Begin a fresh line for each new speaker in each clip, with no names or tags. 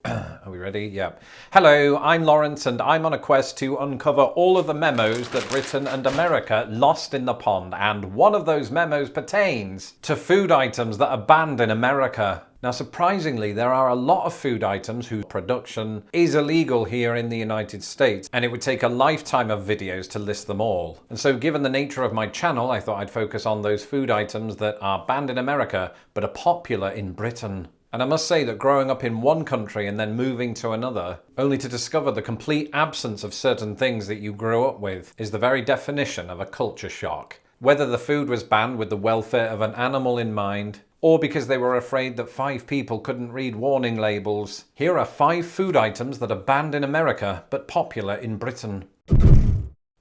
Are we ready? Yep. Hello, I'm Lawrence and I'm on a quest to uncover all of the memos that Britain and America lost in the pond, and one of those memos pertains to food items that are banned in America. Now, surprisingly, there are a lot of food items whose production is illegal here in the United States, and it would take a lifetime of videos to list them all. And so, given the nature of my channel, I thought I'd focus on those food items that are banned in America but are popular in Britain. And I must say that growing up in one country and then moving to another, only to discover the complete absence of certain things that you grew up with, is the very definition of a culture shock. Whether the food was banned with the welfare of an animal in mind, or because they were afraid that 5 people couldn't read warning labels, here are 5 food items that are banned in America but popular in Britain.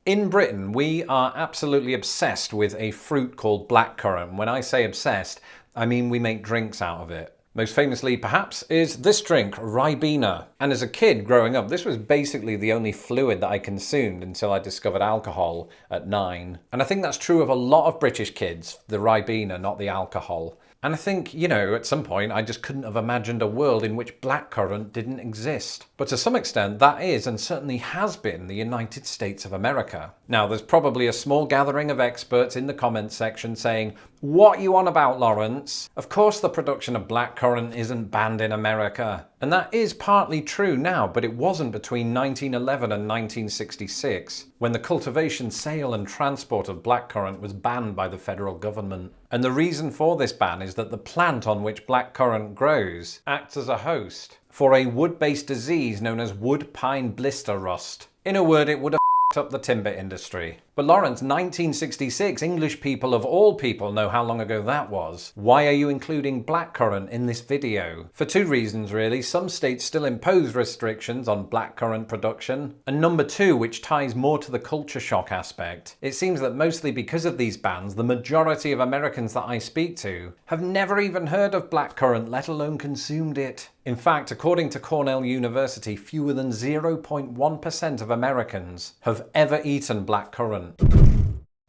In Britain, we are absolutely obsessed with a fruit called blackcurrant. When I say obsessed, I mean we make drinks out of it. Most famously, perhaps, is this drink, Ribena. And as a kid growing up, this was basically the only fluid that I consumed until I discovered alcohol at 9. And I think that's true of a lot of British kids, the Ribena, not the alcohol. And I think, at some point I just couldn't have imagined a world in which blackcurrant didn't exist. But to some extent, that is and certainly has been the United States of America. Now, there's probably a small gathering of experts in the comments section saying, "What you on about, Lawrence? Of course the production of blackcurrant isn't banned in America." And that is partly true now, but it wasn't between 1911 and 1966, when the cultivation, sale and transport of blackcurrant was banned by the federal government. And the reason for this ban is that the plant on which blackcurrant grows acts as a host for a wood-based disease known as wood pine blister rust. In a word, it would have up the timber industry. But Lawrence, 1966, English people of all people know how long ago that was. Why are you including blackcurrant in this video? For 2 reasons really. Some states still impose restrictions on blackcurrant production. And number 2, which ties more to the culture shock aspect. It seems that mostly because of these bans, the majority of Americans that I speak to have never even heard of blackcurrant, let alone consumed it. In fact, according to Cornell University, fewer than 0.1% of Americans have ever eaten blackcurrant.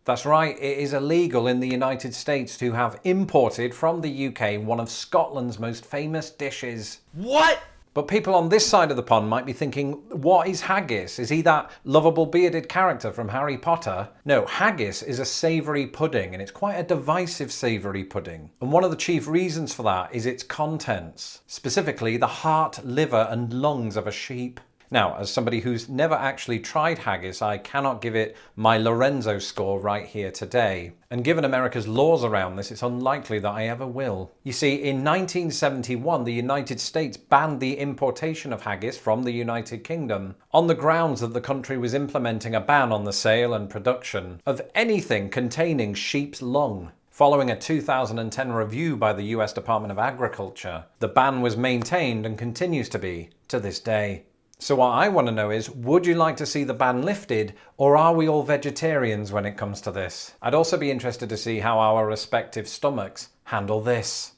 That's right, it is illegal in the United States to have imported from the UK one of Scotland's most famous dishes. What? But people on this side of the pond might be thinking, what is haggis? Is he that lovable bearded character from Harry Potter? No, haggis is a savoury pudding, and it's quite a divisive savoury pudding. And one of the chief reasons for that is its contents, specifically the heart, liver and lungs of a sheep. Now, as somebody who's never actually tried haggis, I cannot give it my Lorenzo score right here today. And given America's laws around this, it's unlikely that I ever will. You see, in 1971, the United States banned the importation of haggis from the United Kingdom on the grounds that the country was implementing a ban on the sale and production of anything containing sheep's lung. Following a 2010 review by the US Department of Agriculture, the ban was maintained and continues to be to this day. So what I want to know is, would you like to see the ban lifted, or are we all vegetarians when it comes to this? I'd also be interested to see how our respective stomachs handle this.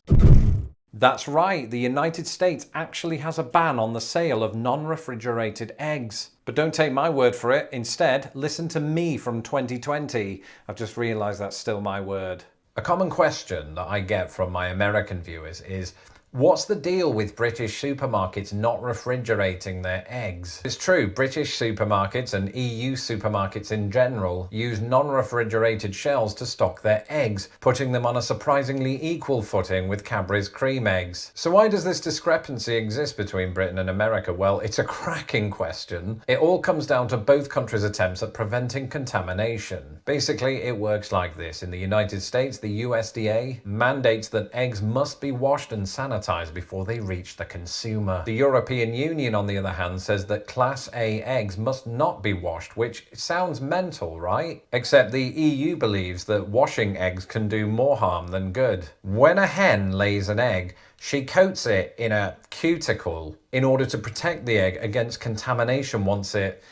That's right, the United States actually has a ban on the sale of non-refrigerated eggs. But don't take my word for it. Instead, listen to me from 2020. I've just realised that's still my word. A common question that I get from my American viewers is, what's the deal with British supermarkets not refrigerating their eggs? It's true, British supermarkets and EU supermarkets in general use non-refrigerated shelves to stock their eggs, putting them on a surprisingly equal footing with Cadbury's cream eggs. So why does this discrepancy exist between Britain and America? Well, it's a cracking question. It all comes down to both countries' attempts at preventing contamination. Basically, it works like this. In the United States, the USDA mandates that eggs must be washed and sanitized before they reach the consumer. The European Union, on the other hand, says that Class A eggs must not be washed, which sounds mental, right? Except the EU believes that washing eggs can do more harm than good. When a hen lays an egg, she coats it in a cuticle in order to protect the egg against contamination once it,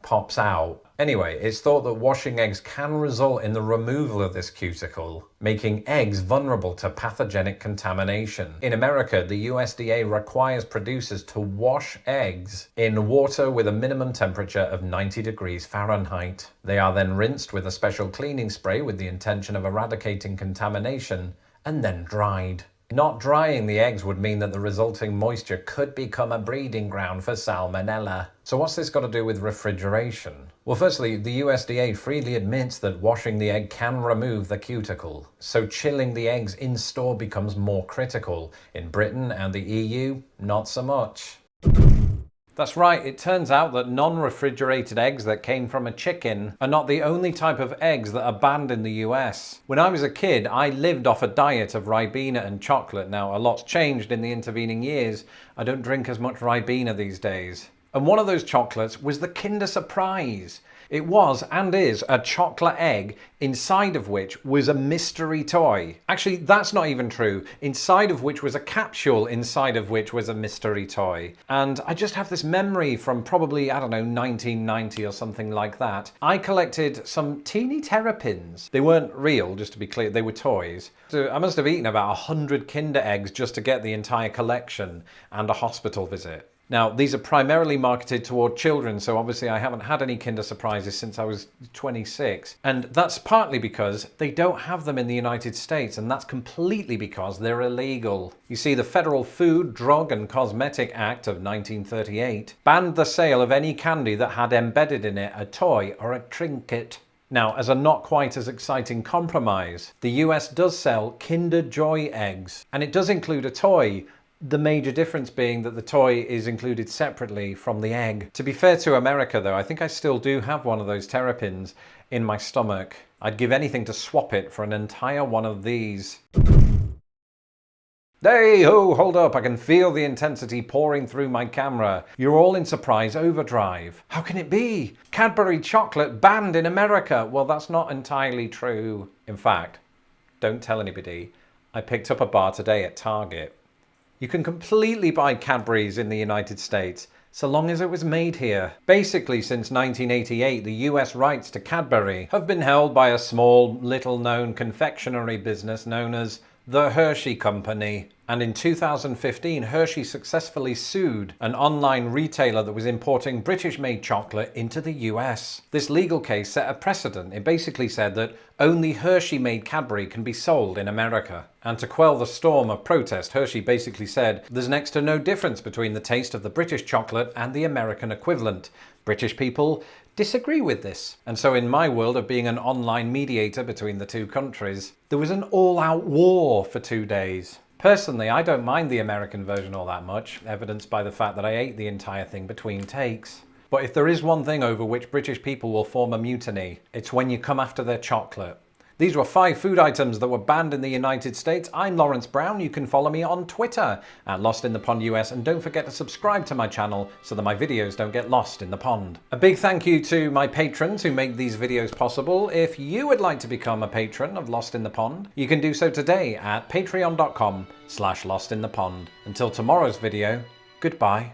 pops out. Anyway, it's thought that washing eggs can result in the removal of this cuticle, making eggs vulnerable to pathogenic contamination. In America, the USDA requires producers to wash eggs in water with a minimum temperature of 90 degrees Fahrenheit. They are then rinsed with a special cleaning spray with the intention of eradicating contamination and then dried. Not drying the eggs would mean that the resulting moisture could become a breeding ground for salmonella. So what's this got to do with refrigeration? Well, firstly, the USDA freely admits that washing the egg can remove the cuticle, so chilling the eggs in store becomes more critical. In Britain and the EU, not so much. That's right, it turns out that non-refrigerated eggs that came from a chicken are not the only type of eggs that are banned in the US. When I was a kid, I lived off a diet of Ribena and chocolate. Now, a lot's changed in the intervening years. I don't drink as much Ribena these days. And one of those chocolates was the Kinder Surprise. It was, and is, a chocolate egg inside of which was a mystery toy. Actually, that's not even true. Inside of which was a capsule, inside of which was a mystery toy. And I just have this memory from probably, I don't know, 1990 or something like that. I collected some teeny terrapins. They weren't real, just to be clear, they were toys. So I must have eaten about 100 Kinder eggs just to get the entire collection and a hospital visit. Now, these are primarily marketed toward children, so obviously I haven't had any Kinder Surprises since I was 26. And that's partly because they don't have them in the United States, and that's completely because they're illegal. You see, the Federal Food, Drug and Cosmetic Act of 1938 banned the sale of any candy that had embedded in it a toy or a trinket. Now, as a not quite as exciting compromise, the US does sell Kinder Joy eggs, and it does include a toy. The major difference being that the toy is included separately from the egg. To be fair to America though, I think I still do have one of those terrapins in my stomach. I'd give anything to swap it for an entire one of these. Hey ho, hold up, I can feel the intensity pouring through my camera. You're all in surprise overdrive. How can it be? Cadbury Chocolate banned in America. Well, that's not entirely true. In fact, don't tell anybody, I picked up a bar today at Target. You can completely buy Cadbury's in the United States, so long as it was made here. Basically, since 1988, the US rights to Cadbury have been held by a small, little-known confectionery business known as the Hershey Company. And in 2015, Hershey successfully sued an online retailer that was importing British-made chocolate into the US. This legal case set a precedent. It basically said that only Hershey-made Cadbury can be sold in America. And to quell the storm of protest, Hershey basically said there's next to no difference between the taste of the British chocolate and the American equivalent. British people disagree with this. And so in my world of being an online mediator between the two countries, there was an all-out war for 2 days. Personally, I don't mind the American version all that much, evidenced by the fact that I ate the entire thing between takes. But if there is one thing over which British people will form a mutiny, it's when you come after their chocolate. These were 5 food items that were banned in the United States. I'm Lawrence Brown. You can follow me on Twitter at Lost in the Pond US, and don't forget to subscribe to my channel so that my videos don't get lost in the pond. A big thank you to my patrons who make these videos possible. If you would like to become a patron of Lost in the Pond, you can do so today at patreon.com/lostinthepond. Until tomorrow's video, goodbye.